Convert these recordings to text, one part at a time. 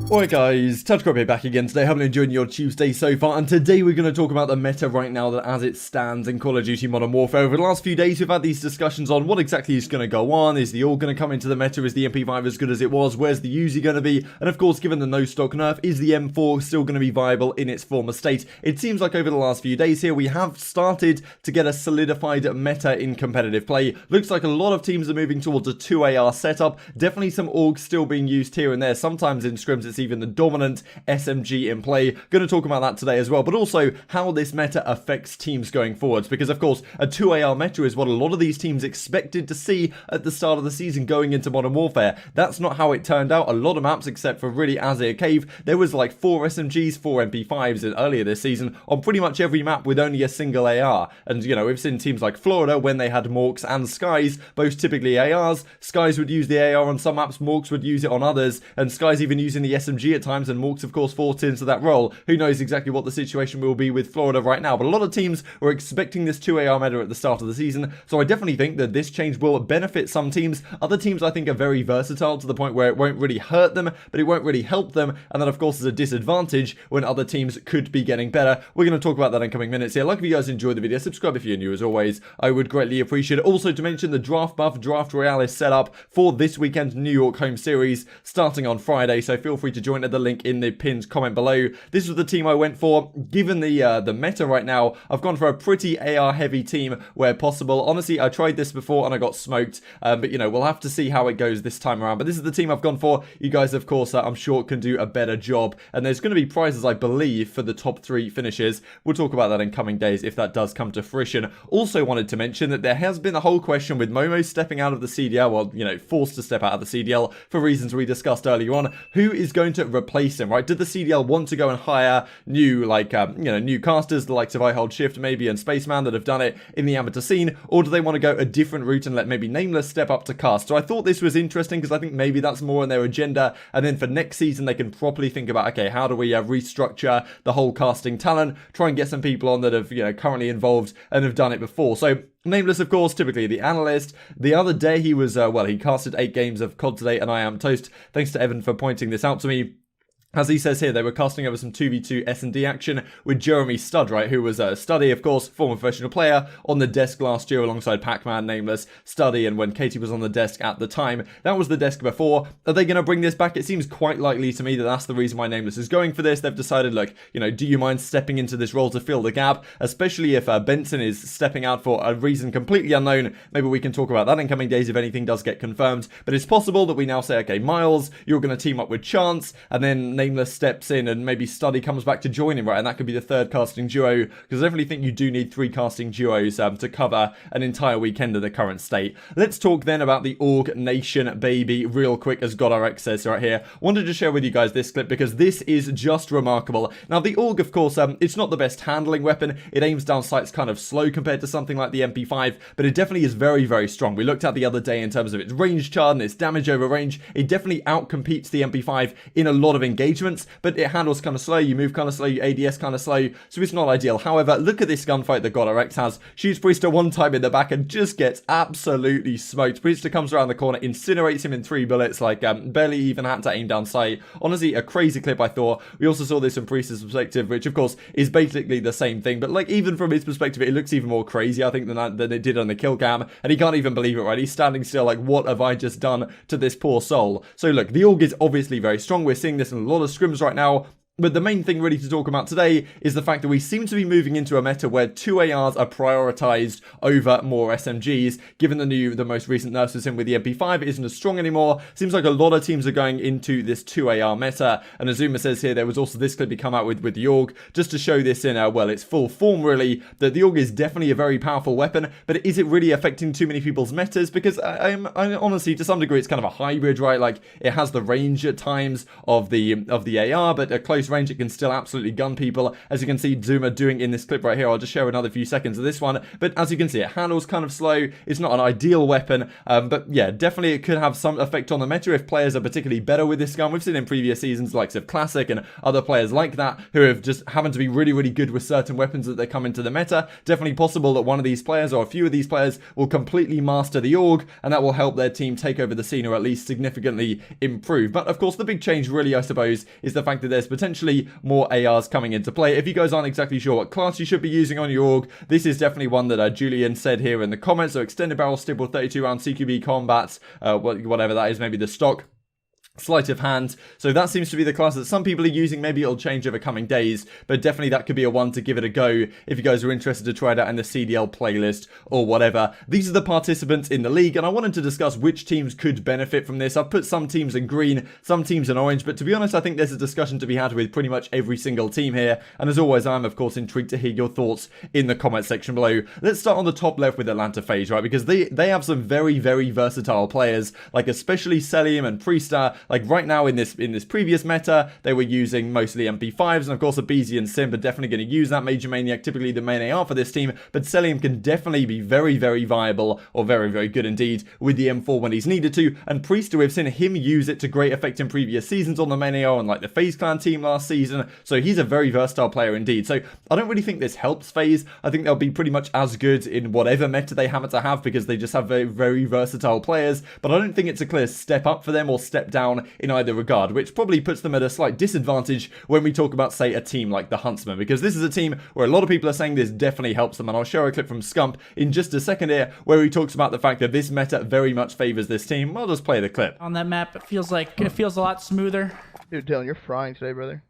Alright guys, TouchCrop here back again today. Hope you're enjoying your Tuesday so far, and today we're going to talk about the meta right now that as it stands in Call of Duty Modern Warfare. Over the last few days we've had these discussions on what exactly is going to go on. Is the AUG going to come into the meta? Is the MP5 as good as it was? Where's the Uzi going to be? And of course, given the no stock nerf, is the M4 still going to be viable in its former state? It seems like over the last few days here we have started to get a solidified meta in competitive play. Looks like a lot of teams are moving towards a 2AR setup. Definitely some AUGs still being used here and there. Sometimes in scrims it's even the dominant SMG in play. Going to talk about that today as well, but also how this meta affects teams going forwards, because of course a 2AR meta is what a lot of these teams expected to see at the start of the season going into Modern Warfare. That's not how it turned out. A lot of maps, except for really Azir Cave, there was like 4 SMGs, 4 MP5s earlier this season on pretty much every map with only a single AR. And you know, we've seen teams like Florida when they had Morks and Skies, both typically ARs. Skies would use the AR on some maps, Morks would use it on others, and Skies even using the SMG at times, and Morks of course fought into that role. Who knows exactly what the situation will be with Florida right now, but a lot of teams were expecting this 2AR meta at the start of the season, so I definitely think that this change will benefit some teams. Other teams I think are very versatile to the point where it won't really hurt them, but it won't really help them, and that of course is a disadvantage when other teams could be getting better. We're going to talk about that in coming minutes here. Like if you guys enjoyed the video, subscribe if you're new as always, I would greatly appreciate it. Also to mention the Draft Buff Draft Royale is set up for this weekend's New York home series starting on Friday, so feel free to join at the link in the pinned comment below. This was the team I went for. Given the meta right now, I've gone for a pretty AR heavy team where possible. Honestly, I tried this before and I got smoked, but you know, we'll have to see how it goes this time around. But this is the team I've gone for. You guys of course I'm sure can do a better job, and there's going to be prizes I believe for the top 3 finishes. We'll talk about that in coming days if that does come to fruition. Also wanted to mention that there has been a whole question with Momo stepping out of the CDL, well, you know, forced to step out of the CDL for reasons we discussed earlier on. Who is going to replace him, right? Did the CDL want to go and hire new, like, you know, new casters, the likes of I Hold Shift maybe and Spaceman that have done it in the amateur scene, or do they want to go a different route and let maybe Nameless step up to cast? So I thought this was interesting because I think maybe that's more on their agenda, and then for next season they can properly think about, okay, how do we restructure the whole casting talent, try and get some people on that have, you know, currently involved and have done it before. So Nameless, of course, typically the analyst. The other day he was, well, he casted 8 games of CoD today, and I am toast. Thanks to Evan for pointing this out to me. As he says here, they were casting over some 2v2 S&D action with Jeremy Studd, right, who was Studdy, of course, former professional player, on the desk last year alongside Pac-Man, Nameless, Studdy, and when Katie was on the desk at the time. That was the desk before. Are they going to bring this back? It seems quite likely to me that that's the reason why Nameless is going for this. They've decided, look, you know, do you mind stepping into this role to fill the gap? Especially if Benson is stepping out for a reason completely unknown. Maybe we can talk about that in coming days if anything does get confirmed. But it's possible that we now say, okay, Miles, you're going to team up with Chance, and then Nameless steps in and maybe Studdy comes back to join him, right? And that could be the 3rd casting duo, because I definitely think you do need 3 casting duos to cover an entire weekend of the current state. Let's talk then about the AUG Nation, baby, real quick, as GodRx says right here. Wanted to share with you guys this clip because this is just remarkable. Now the AUG, of course, it's not the best handling weapon. It aims down sights kind of slow compared to something like the MP5, but it definitely is very, very strong. We looked at the other day in terms of its range chart and its damage over range. It definitely outcompetes the MP5 in a lot of engagements, but it handles kind of slow, you move kind of slow, you ADS kind of slow, so it's not ideal. However, look at this gunfight that GodRx has. Shoots Priester one time in the back and just gets absolutely smoked. Priester comes around the corner, incinerates him in 3 bullets, like barely even had to aim down sight. Honestly, a crazy clip, I thought. We also saw this from Priester's perspective, which of course is basically the same thing, but like even from his perspective, it looks even more crazy, I think, than it did on the kill cam, and he can't even believe it, right? He's standing still like, what have I just done to this poor soul? So look, the AUG is obviously very strong. We're seeing this in a lot of scrims right now. But the main thing really to talk about today is the fact that we seem to be moving into a meta where 2ARs are prioritized over more SMGs. Given the most recent nerfs we've seen with the MP5, it isn't as strong anymore. Seems like a lot of teams are going into this 2AR meta. And Azuma says here, there was also this clip he come out with the AUG, just to show this in, well, its full form really, that the AUG is definitely a very powerful weapon, but is it really affecting too many people's metas? Because I honestly, to some degree, it's kind of a hybrid, right? Like, it has the range at times of the AR, but a close close range, it can still absolutely gun people, as you can see Zuma doing in this clip right here. I'll just share another few seconds of this one, but as you can see, it handles kind of slow. It's not an ideal weapon, but yeah, definitely it could have some effect on the meta if players are particularly better with this gun. We've seen in previous seasons, likes of Classic and other players like that, who have just happened to be really, really good with certain weapons that they come into the meta. Definitely possible that one of these players, or a few of these players, will completely master the AUG, and that will help their team take over the scene, or at least significantly improve. But of course, the big change really, I suppose, is the fact that there's potentially more ARs coming into play. If you guys aren't exactly sure what class you should be using on your AUG, this is definitely one that Julian said here in the comments. So extended barrel stipple 32 round CQB combat, whatever that is, maybe the stock. Sleight of hand. So that seems to be the class that some people are using. Maybe it'll change over coming days, but definitely that could be a one to give it a go if you guys are interested to try it out in the CDL playlist or whatever. These are the participants in the league, and I wanted to discuss which teams could benefit from this. I've put some teams in green, some teams in orange, but to be honest, I think there's a discussion to be had with pretty much every single team here. And as always, I'm of course intrigued to hear your thoughts in the comment section below. Let's start on the top left with Atlanta FaZe, right? Because they have some very, very versatile players, like especially Selim and Priester. Like right now in this previous meta, they were using mostly MP5s, and of course Abizi and Sim are definitely going to use that. Major Maniac, typically the main AR for this team, but Selim can definitely be very, very viable, or very, very good indeed, with the M4 when he's needed to. And Priester, we've seen him use it to great effect in previous seasons on the main AR, and like the FaZe Clan team last season, so he's a very versatile player indeed. So I don't really think this helps FaZe. I think they'll be pretty much as good in whatever meta they happen to have, because they just have very, very versatile players, but I don't think it's a clear step up for them or step down in either regard, which probably puts them at a slight disadvantage when we talk about, say, a team like the Huntsmen, because this is a team where a lot of people are saying this definitely helps them. And I'll show a clip from Scump in just a second here where he talks about the fact that this meta very much favors this team. I'll just play the clip. On that map, it feels a lot smoother. Dude, Dylan, you're frying today, brother.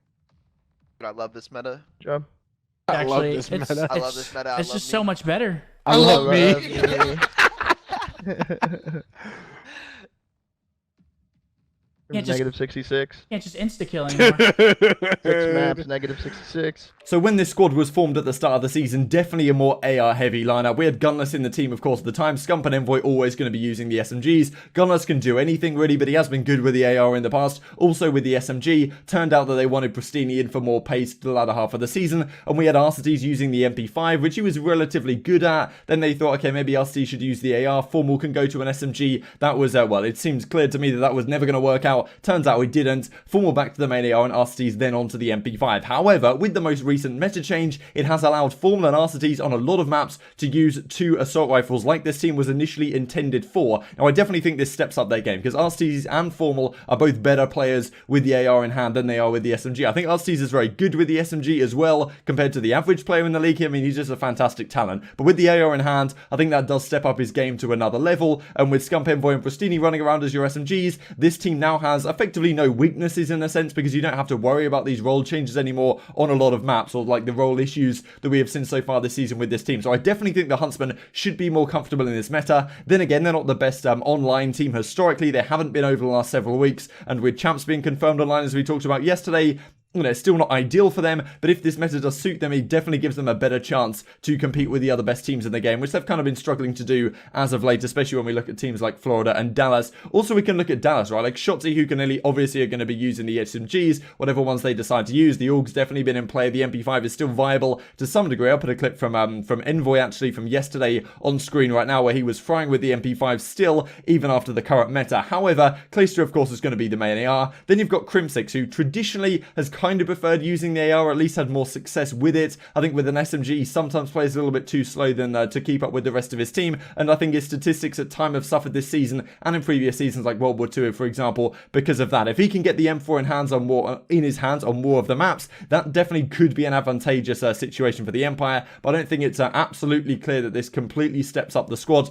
I love this meta. Good job. Actually, I love this meta. It's just so much better. I love me. Negative 66. Can't just insta-kill anymore. 6 maps, negative 66. So when this squad was formed at the start of the season, definitely a more AR-heavy lineup. We had Gunless in the team, of course, at the time. Scump and Envoy always going to be using the SMGs. Gunless can do anything, really, but he has been good with the AR in the past. Also with the SMG. Turned out that they wanted Pristini in for more pace to the latter half of the season. And we had Arcites using the MP5, which he was relatively good at. Then they thought, okay, maybe Arcites should use the AR. Formal can go to an SMG. That was, well, it seems clear to me that that was never going to work out. Turns out it didn't. Formal back to the main AR and Arcites then onto the MP5. However, with the most recent meta change, it has allowed Formal and Arcites on a lot of maps to use 2 assault rifles like this team was initially intended for. Now, I definitely think this steps up their game, because Arcites and Formal are both better players with the AR in hand than they are with the SMG. I think Arcites is very good with the SMG as well, compared to the average player in the league. I mean, he's just a fantastic talent. But with the AR in hand, I think that does step up his game to another level. And with Scump, Envoy, and Pristini running around as your SMGs, this team now has effectively no weaknesses in a sense, because you don't have to worry about these role changes anymore on a lot of maps, or like the role issues that we have seen so far this season with this team. So I definitely think the Huntsmen should be more comfortable in this meta. Then again, they're not the best online team historically. They haven't been over the last several weeks, and with champs being confirmed online as we talked about yesterday, you know, it's still not ideal for them, but if this meta does suit them, it definitely gives them a better chance to compete with the other best teams in the game, which they've kind of been struggling to do as of late, especially when we look at teams like Florida and Dallas. Also, we can look at Dallas, right? Like Shotzi, who can obviously are going to be using the SMGs, whatever ones they decide to use. The AUG's definitely been in play. The MP5 is still viable to some degree. I'll put a clip from Envoy, actually, from yesterday on screen right now, where he was frying with the MP5 still, even after the current meta. However, Clayster, of course, is going to be the main AR. Then you've got Crimsix, who traditionally has kind of preferred using the AR, or at least had more success with it. I think with an SMG, he sometimes plays a little bit too slow than to keep up with the rest of his team, and I think his statistics at time have suffered this season and in previous seasons like World War II, for example, because of that. If he can get the M4 in his hands on more of the maps, that definitely could be an advantageous situation for the Empire, but I don't think it's absolutely clear that this completely steps up the squad.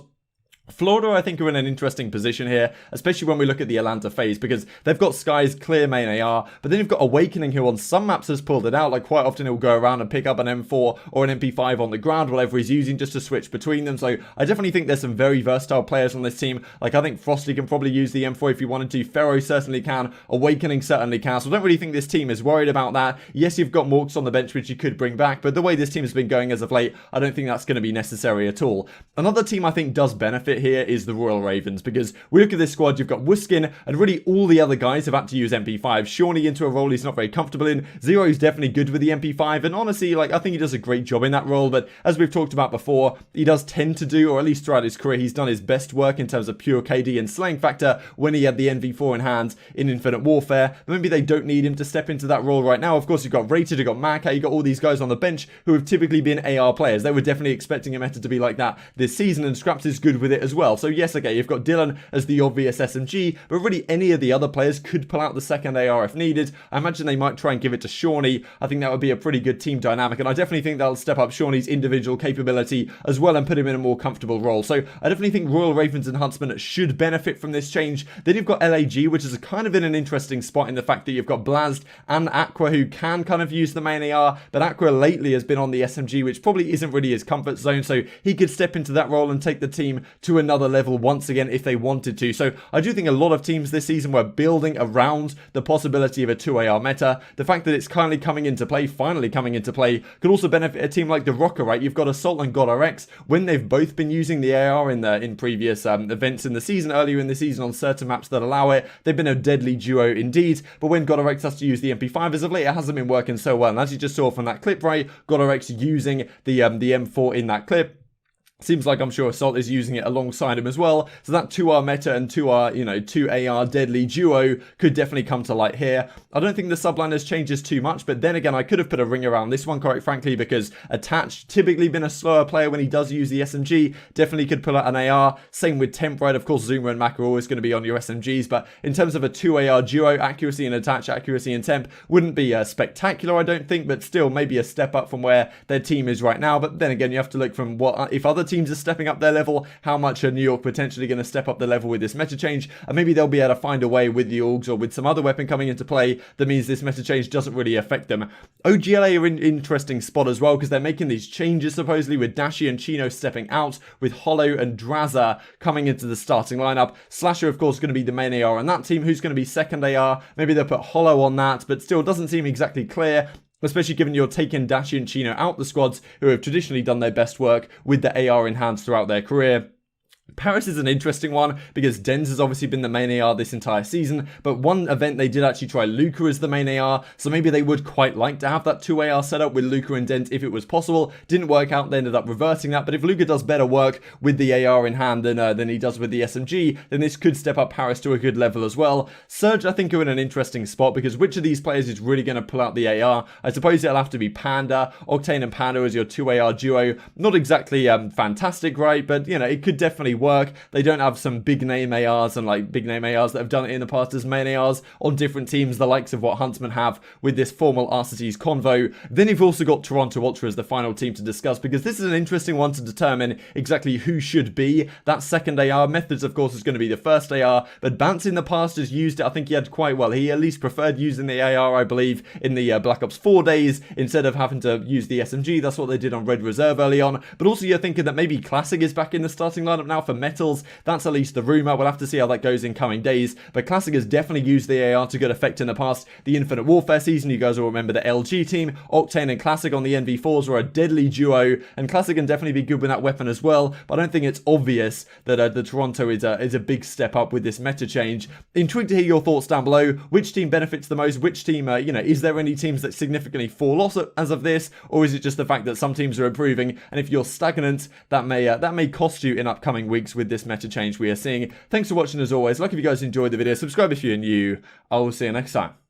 Florida, I think, are in an interesting position here, especially when we look at the Atlanta FaZe, because they've got Sky's clear main AR, but then you've got Awakening, who on some maps has pulled it out. Like, quite often he'll go around and pick up an M4 or an MP5 on the ground, whatever he's using, just to switch between them. So I definitely think there's some very versatile players on this team. Like, I think Frosty can probably use the M4 if he wanted to. Pharaoh certainly can. Awakening certainly can. So I don't really think this team is worried about that. Yes, you've got Morks on the bench, which you could bring back, but the way this team has been going as of late, I don't think that's going to be necessary at all. Another team I think does benefit benefit here is the Royal Ravens, because we look at this squad, you've got Wuskin, and really all the other guys have had to use MP5. Shawnee into a role he's not very comfortable in. Zero's definitely good with the MP5, and honestly, like, I think he does a great job in that role, but as we've talked about before, he does tend to do, or at least throughout his career, he's done his best work in terms of pure KD and slaying factor when he had the NV4 in hand in Infinite Warfare. But maybe they don't need him to step into that role right now. Of course, you've got Rated, you've got MattG, you've got all these guys on the bench who have typically been AR players. They were definitely expecting a meta to be like that this season, and Scraps is good with it as well. So yes, okay, you've got Dylan as the obvious SMG, but really any of the other players could pull out the second AR if needed. I imagine they might try and give it to Shawnee. I think that would be a pretty good team dynamic, and I definitely think they'll step up Shawnee's individual capability as well and put him in a more comfortable role. So I definitely think Royal Ravens and Huntsmen should benefit from this change. Then you've got LAG, which is kind of in an interesting spot in the fact that you've got Blast and Aqua who can kind of use the main AR, but Aqua lately has been on the SMG, which probably isn't really his comfort zone, so he could step into that role and take the team to another level once again if they wanted to. So I do think a lot of teams this season were building around the possibility of a 2AR meta. The fact that it's finally coming into play could also benefit a team like the Rocker, right? You've got Assault and GodRx, when they've both been using the AR in previous events in the season, earlier in the season on certain maps that allow it, they've been a deadly duo indeed. But when GodRx has to use the MP5 as of late, it hasn't been working so well. And as you just saw from that clip, right, GodRx using the M4 in that clip, seems like I'm sure Assault is using it alongside him as well. So that 2R meta and 2R, 2AR deadly duo could definitely come to light here. I don't think the subliners changes too much, but then again, I could have put a ring around this one, quite frankly, because Attached, typically been a slower player when he does use the SMG, definitely could pull out an AR. Same with Temp, right? Of course, Zoomer and Mac are always going to be on your SMGs, but in terms of a 2AR duo, accuracy and Attach, accuracy and Temp wouldn't be spectacular, I don't think, but still maybe a step up from where their team is right now. But then again, you have to look from what if other teams are stepping up their level, how much are New York potentially going to step up the level with this meta change, and maybe they'll be able to find a way with the Augs or with some other weapon coming into play that means this meta change doesn't really affect them. OGLA are in an interesting spot as well, because they're making these changes supposedly with Dashy and Chino stepping out, with Hollow and Drazza coming into the starting lineup. Slasher, of course, going to be the main AR on that team. Who's going to be second AR? Maybe they'll put Hollow on that, but still doesn't seem exactly clear, especially given you're taking Dashy and Chino out the squads who have traditionally done their best work with the AR in hands throughout their career. Paris is an interesting one because Denz has obviously been the main AR this entire season, but one event they did actually try Luca as the main AR, so maybe they would quite like to have that 2AR setup with Luca and Denz if it was possible. Didn't work out, they ended up reverting that, but if Luca does better work with the AR in hand than he does with the SMG, then this could step up Paris to a good level as well. Surge, I think, are in an interesting spot because which of these players is really going to pull out the AR? I suppose it'll have to be Panda. Octane and Panda as your 2AR duo. Not exactly fantastic, right? But, it could definitely work. They don't have some big name ARs and like big name ARs that have done it in the past as main ARs on different teams, the likes of what Huntsmen have with this formal RCT's convo. Then you've also got Toronto Ultra as the final team to discuss, because this is an interesting one to determine exactly who should be that second AR. Methods, of course, is going to be the first AR, but Bance in the past has used it. I think he had quite well. He at least preferred using the AR, I believe, in the Black Ops 4 days instead of having to use the SMG. That's what they did on Red Reserve early on. But also you're thinking that maybe Classic is back in the starting lineup now for Metals. That's at least the rumor. We'll have to see how that goes in coming days. But Classic has definitely used the AR to good effect in the past. The Infinite Warfare season, you guys will remember the LG team. Octane and Classic on the NV4s were a deadly duo, and Classic can definitely be good with that weapon as well. But I don't think it's obvious that the Toronto is a big step up with this meta change. Intrigued to hear your thoughts down below. Which team benefits the most? Which team, is there any teams that significantly fall off as of this, or is it just the fact that some teams are improving, and if you're stagnant, that may cost you in upcoming weeks with this meta change we are seeing. Thanks for watching as always. Like if you guys enjoyed the video, subscribe if you're new. I will see you next time.